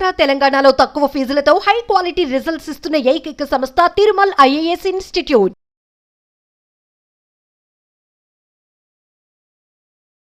ఆంధ్ర తెలంగాణలో తక్కువ ఫీజులతో high quality results ఇస్తున్న ఏకైక సంస్థ తిరుమల్ ఐఏఎస్ ఇన్స్టిట్యూట్.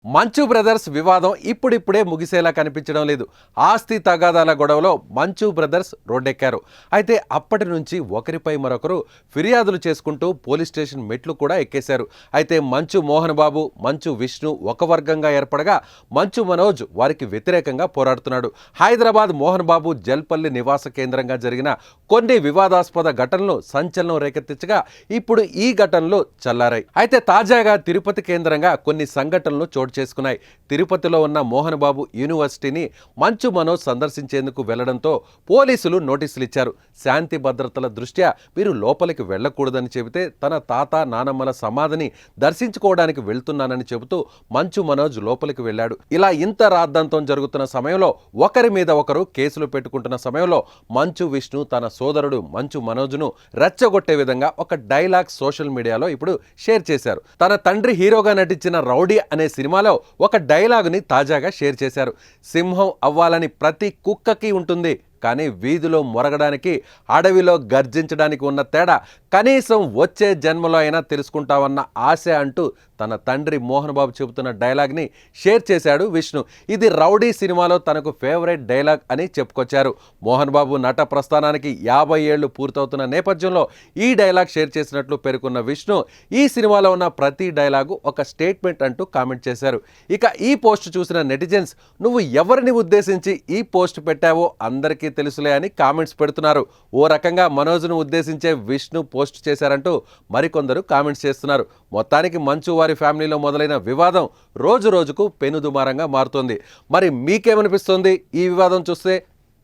మంచు బ్రదర్స్ వివాదం ఇప్పుడిప్పుడే ముగిసేలా కనిపించడం లేదు. ఆస్తి తగాదాల గొడవలో మంచు బ్రదర్స్ రోడ్డెక్కారు. అయితే అప్పటి నుంచి ఒకరిపై మరొకరు ఫిర్యాదులు చేసుకుంటూ పోలీస్ స్టేషన్ మెట్లు కూడా ఎక్కేశారు. అయితే మంచు మోహన్ బాబు, మంచు విష్ణు ఒక వర్గంగా ఏర్పడగా మంచు మనోజ్ వారికి వ్యతిరేకంగా పోరాడుతున్నాడు. హైదరాబాద్ మోహన్ బాబు జల్పల్లి నివాస కేంద్రంగా జరిగిన కొన్ని వివాదాస్పద ఘటనలు సంచలనం రేకెత్తించగా ఇప్పుడు ఈ ఘటనలు చల్లారాయి. అయితే తాజాగా తిరుపతి కేంద్రంగా కొన్ని సంఘటనలు చోటు చేసుకున్నాయి. తిరుపతిలో ఉన్న మోహన్ బాబు యూనివర్సిటీని మంచు మనోజ్ సందర్శించేందుకు వెళ్లడంతో పోలీసులు నోటీసులు ఇచ్చారు. శాంతి భద్రతల దృష్ట్యా మీరు లోపలికి వెళ్లకూడదని చెబితే తన తాత నానమ్మల సమాధిని దర్శించుకోవడానికి వెళ్తున్నానని చెబుతూ మంచు మనోజ్ లోపలికి వెళ్ళాడు. ఇలా ఇంత రాద్ధాంతం జరుగుతున్న సమయంలో ఒకరి మీద ఒకరు కేసులు పెట్టుకుంటున్న సమయంలో మంచు విష్ణు తన సోదరుడు మంచు మనోజ్ను రెచ్చగొట్టే విధంగా ఒక డైలాగ్ సోషల్ మీడియాలో ఇప్పుడు షేర్ చేశారు. తన తండ్రి హీరోగా నటించిన రౌడీ అనే సినిమాలో ఒక డైలాగుని తాజాగా షేర్ చేశారు. సింహం అవ్వాలని ప్రతి కుక్కకి ఉంటుంది, కానీ వీధిలో మొరగడానికి అడవిలో గర్జించడానికి ఉన్న తేడా కనీసం వచ్చే జన్మలో అయినా తెలుసుకుంటామన్న ఆశ అంటూ తన తండ్రి మోహన్ బాబు చెబుతున్న డైలాగ్ని షేర్ చేశాడు విష్ణు. ఇది రౌడీ సినిమాలో తనకు ఫేవరెట్ డైలాగ్ అని చెప్పుకొచ్చారు. మోహన్ బాబు నట ప్రస్థానానికి 50 ఏళ్లు పూర్తవుతున్న నేపథ్యంలో ఈ డైలాగ్ షేర్ చేసినట్లు పేర్కొన్న విష్ణు ఈ సినిమాలో ఉన్న ప్రతి డైలాగు ఒక స్టేట్మెంట్ అంటూ కామెంట్ చేశారు. ఇక ఈ పోస్ట్ చూసిన నెటిజన్స్ నువ్వు ఎవరిని ఉద్దేశించి ఈ పోస్ట్ పెట్టావో అందరికీ తెలుసులే అని కామెంట్స్ పెడుతున్నారు. ఓ రకంగా మనోజ్ను ఉద్దేశించే విష్ణు పోస్ట్ చేశారంటూ మరికొందరు కామెంట్స్ చేస్తున్నారు. మొత్తానికి మంచు వారి ఫ్యామిలీలో మొదలైన వివాదం రోజు రోజుకు పెనుదుమారంగా మారుతోంది. మరి మీకేమనిపిస్తుంది ఈ వివాదం చూస్తే?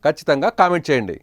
ఖచ్చితంగా కామెంట్ చేయండి.